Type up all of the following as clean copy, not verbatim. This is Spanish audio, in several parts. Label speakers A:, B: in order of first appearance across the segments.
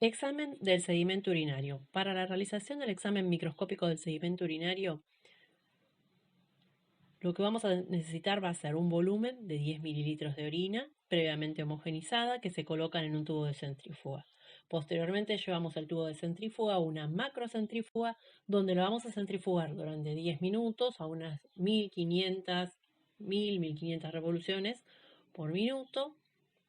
A: Examen del sedimento urinario. Para la realización del examen microscópico del sedimento urinario, lo que vamos a necesitar va a ser un volumen de 10 mililitros de orina previamente homogenizada que se colocan en un tubo de centrífuga. Posteriormente llevamos el tubo de centrífuga a una macrocentrífuga donde lo vamos a centrifugar durante 10 minutos a unas 1500 revoluciones por minuto.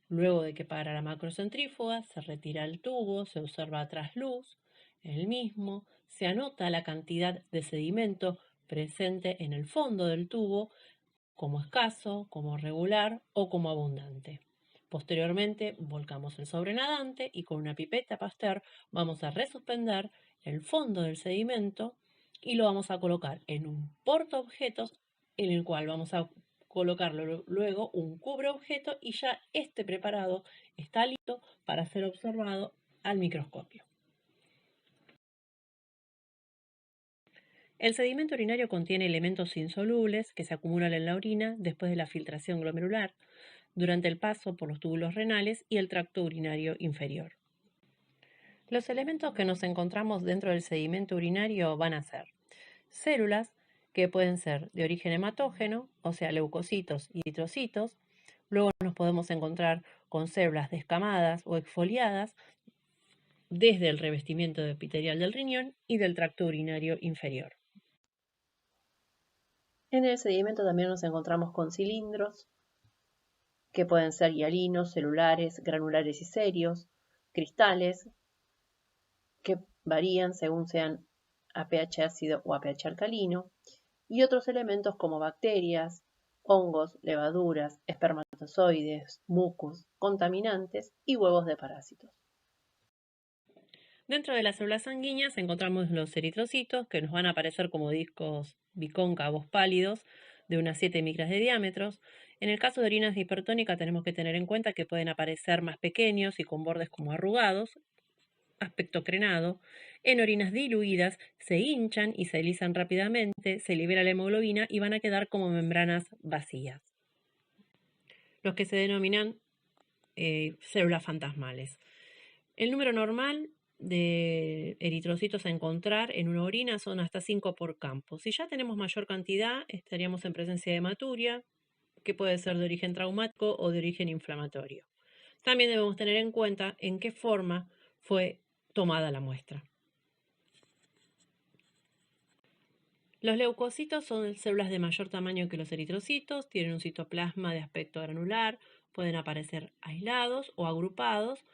A: Luego de que para la macrocentrífuga se retira el tubo, se observa a trasluz el mismo, se anota la cantidad de sedimento presente en el fondo del tubo como escaso, como regular o como abundante. Posteriormente volcamos el sobrenadante y con una pipeta Pasteur vamos a resuspender el fondo del sedimento y lo vamos a colocar en un portaobjetos en el cual vamos a colocarlo luego un cubreobjeto y ya este preparado está listo para ser observado al microscopio. El sedimento urinario contiene elementos insolubles que se acumulan en la orina después de la filtración glomerular, durante el paso por los túbulos renales y el tracto urinario inferior. Los elementos que nos encontramos dentro del sedimento urinario van a ser células que pueden ser de origen hematógeno, o sea, leucocitos y eritrocitos. Luego nos podemos encontrar con células descamadas o exfoliadas desde el revestimiento epitelial del riñón y del tracto urinario inferior. En el sedimento también nos encontramos con cilindros, que pueden ser hialinos, celulares, granulares y serios, cristales, que varían según sean a pH ácido o a pH alcalino, y otros elementos como bacterias, hongos, levaduras, espermatozoides, mucus, contaminantes y huevos de parásitos. Dentro de las células sanguíneas encontramos los eritrocitos, que nos van a aparecer como discos bicóncavos pálidos de unas 7 micras de diámetro. En el caso de orinas hipertónicas tenemos que tener en cuenta que pueden aparecer más pequeños y con bordes como arrugados, aspecto crenado. En orinas diluidas se hinchan y se alisan rápidamente, se libera la hemoglobina y van a quedar como membranas vacías, los que se denominan células fantasmales. El número normal de eritrocitos a encontrar en una orina son hasta 5 por campo. Si ya tenemos mayor cantidad, estaríamos en presencia de hematuria, que puede ser de origen traumático o de origen inflamatorio. También debemos tener en cuenta en qué forma fue tomada la muestra. Los leucocitos son células de mayor tamaño que los eritrocitos, tienen un citoplasma de aspecto granular, pueden aparecer aislados o agrupados.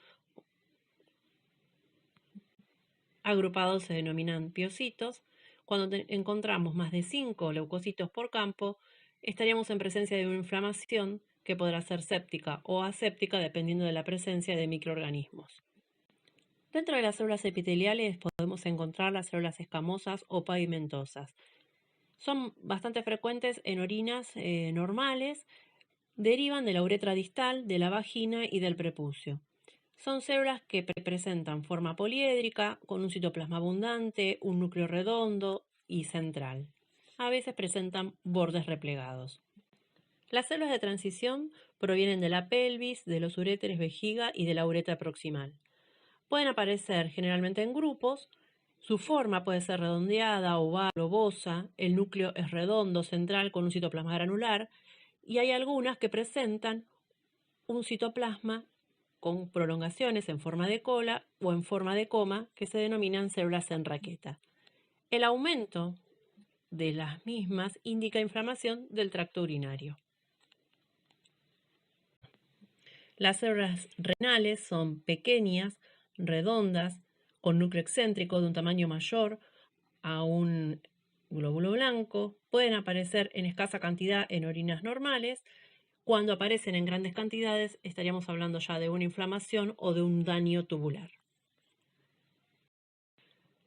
A: Agrupados se denominan piocitos. Cuando encontramos más de 5 leucocitos por campo, estaríamos en presencia de una inflamación que podrá ser séptica o aséptica dependiendo de la presencia de microorganismos. Dentro de las células epiteliales podemos encontrar las células escamosas o pavimentosas. Son bastante frecuentes en orinas normales, derivan de la uretra distal, de la vagina y del prepucio. Son células que presentan forma poliédrica, con un citoplasma abundante, un núcleo redondo y central. A veces presentan bordes replegados. Las células de transición provienen de la pelvis, de los uréteres, vejiga y de la uretra proximal. Pueden aparecer generalmente en grupos. Su forma puede ser redondeada, oval, globosa. El núcleo es redondo, central, con un citoplasma granular. Y hay algunas que presentan un citoplasma con prolongaciones en forma de cola o en forma de coma que se denominan células en raqueta. El aumento de las mismas indica inflamación del tracto urinario. Las células renales son pequeñas, redondas, con núcleo excéntrico de un tamaño mayor a un glóbulo blanco. Pueden aparecer en escasa cantidad en orinas normales. Cuando aparecen en grandes cantidades, estaríamos hablando ya de una inflamación o de un daño tubular.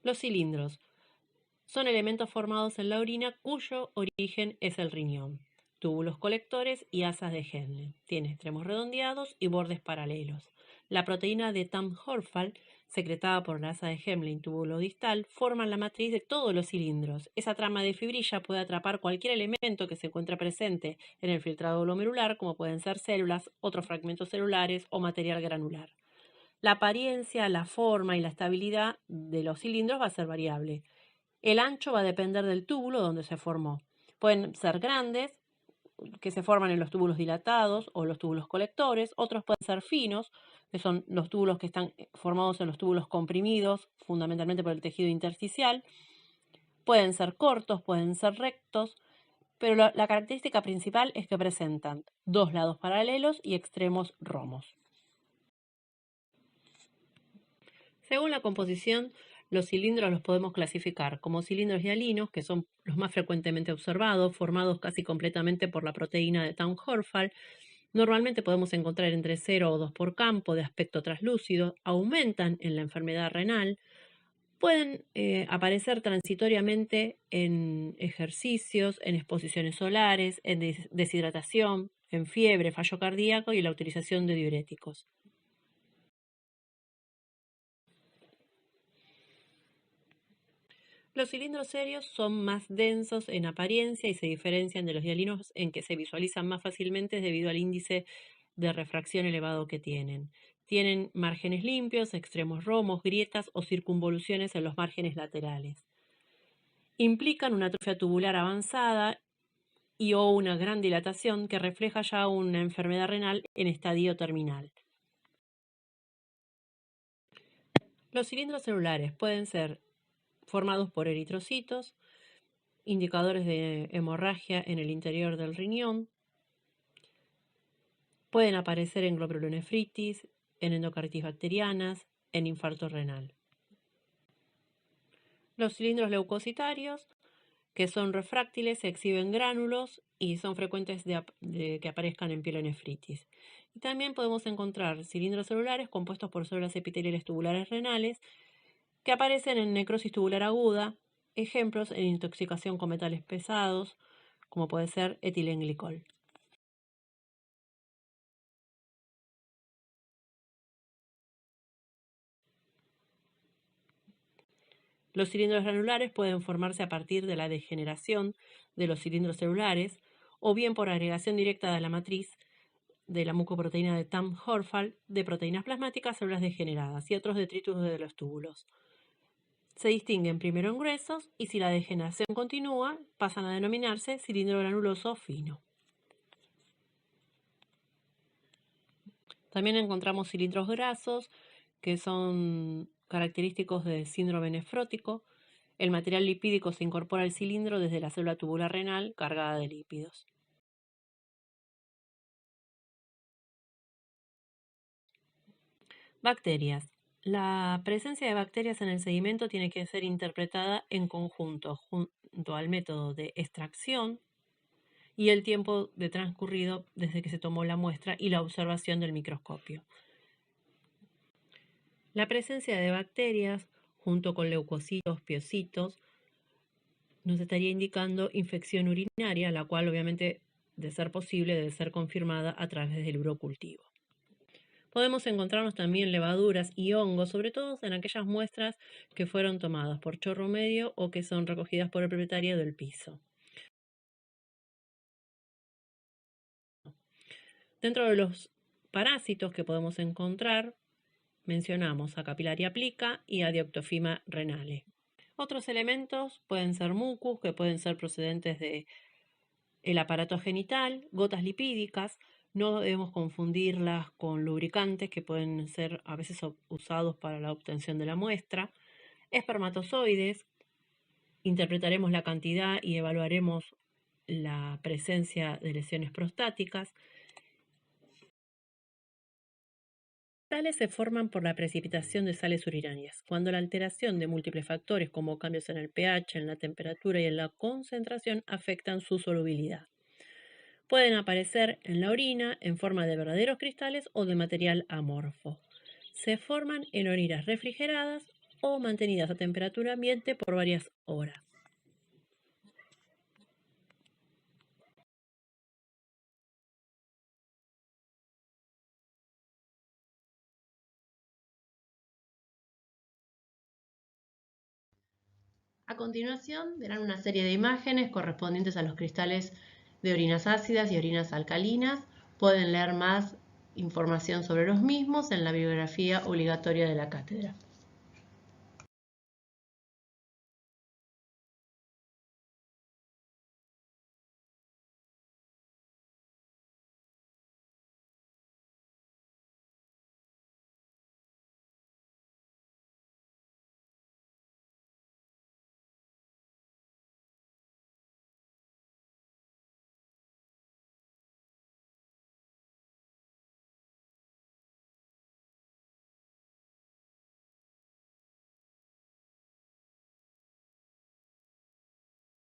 A: Los cilindros son elementos formados en la orina cuyo origen es el riñón. Túbulos colectores y asas de Henle. Tiene extremos redondeados y bordes paralelos. La proteína de Tamm-Horfeld, secretada por la asa de Henle en túbulo distal, forman la matriz de todos los cilindros. Esa trama de fibrilla puede atrapar cualquier elemento que se encuentre presente en el filtrado glomerular, como pueden ser células, otros fragmentos celulares o material granular. La apariencia, la forma y la estabilidad de los cilindros va a ser variable. El ancho va a depender del túbulo donde se formó. Pueden ser grandes, que se forman en los túbulos dilatados o los túbulos colectores. Otros pueden ser finos, que son los túbulos que están formados en los túbulos comprimidos, fundamentalmente por el tejido intersticial. Pueden ser cortos, pueden ser rectos, pero la característica principal es que presentan dos lados paralelos y extremos romos. Según la composición, los cilindros los podemos clasificar como cilindros hialinos, que son los más frecuentemente observados, formados casi completamente por la proteína de Tamm-Horfall. Normalmente podemos encontrar entre 0 o 2 por campo, de aspecto traslúcido, aumentan en la enfermedad renal, pueden aparecer transitoriamente en ejercicios, en exposiciones solares, en deshidratación, en fiebre, fallo cardíaco y la utilización de diuréticos. Los cilindros serios son más densos en apariencia y se diferencian de los hialinos en que se visualizan más fácilmente debido al índice de refracción elevado que tienen. Tienen márgenes limpios, extremos romos, grietas o circunvoluciones en los márgenes laterales. Implican una atrofia tubular avanzada y o una gran dilatación que refleja ya una enfermedad renal en estadio terminal. Los cilindros celulares pueden ser formados por eritrocitos, indicadores de hemorragia en el interior del riñón, pueden aparecer en glomurulonefritis, en endocarditis bacterianas, en infarto renal. Los cilindros leucocitarios, que son refráctiles, se exhiben gránulos y son frecuentes que aparezcan en pielonefritis. Y también podemos encontrar cilindros celulares compuestos por células epiteliales tubulares renales que aparecen en necrosis tubular aguda, ejemplos en intoxicación con metales pesados, como puede ser etilenglicol. Los cilindros granulares pueden formarse a partir de la degeneración de los cilindros celulares o bien por agregación directa de la matriz de la mucoproteína de Tamm-Horfall de proteínas plasmáticas, células degeneradas y otros detritus de los túbulos. Se distinguen primero en gruesos y si la degeneración continúa pasan a denominarse cilindro granuloso fino. También encontramos cilindros grasos que son característicos del síndrome nefrótico. El material lipídico se incorpora al cilindro desde la célula tubular renal cargada de lípidos. Bacterias. La presencia de bacterias en el sedimento tiene que ser interpretada en conjunto junto al método de extracción y el tiempo de transcurrido desde que se tomó la muestra y la observación del microscopio. La presencia de bacterias junto con leucocitos, piocitos, nos estaría indicando infección urinaria, la cual obviamente, de ser posible, debe ser confirmada a través del urocultivo. Podemos encontrarnos también levaduras y hongos, sobre todo en aquellas muestras que fueron tomadas por chorro medio o que son recogidas por el propietario del piso. Dentro de los parásitos que podemos encontrar, mencionamos a Capillaria plica y a Dioptofima renale. Otros elementos pueden ser mucus, que pueden ser procedentes del aparato genital, gotas lipídicas. No debemos confundirlas con lubricantes que pueden ser a veces usados para la obtención de la muestra. Espermatozoides, interpretaremos la cantidad y evaluaremos la presencia de lesiones prostáticas. Tales se forman por la precipitación de sales urinarias, cuando la alteración de múltiples factores como cambios en el pH, en la temperatura y en la concentración afectan su solubilidad. Pueden aparecer en la orina en forma de verdaderos cristales o de material amorfo. Se forman en orinas refrigeradas o mantenidas a temperatura ambiente por varias horas. A continuación verán una serie de imágenes correspondientes a los cristales de orinas ácidas y orinas alcalinas. Pueden leer más información sobre los mismos en la bibliografía obligatoria de la cátedra.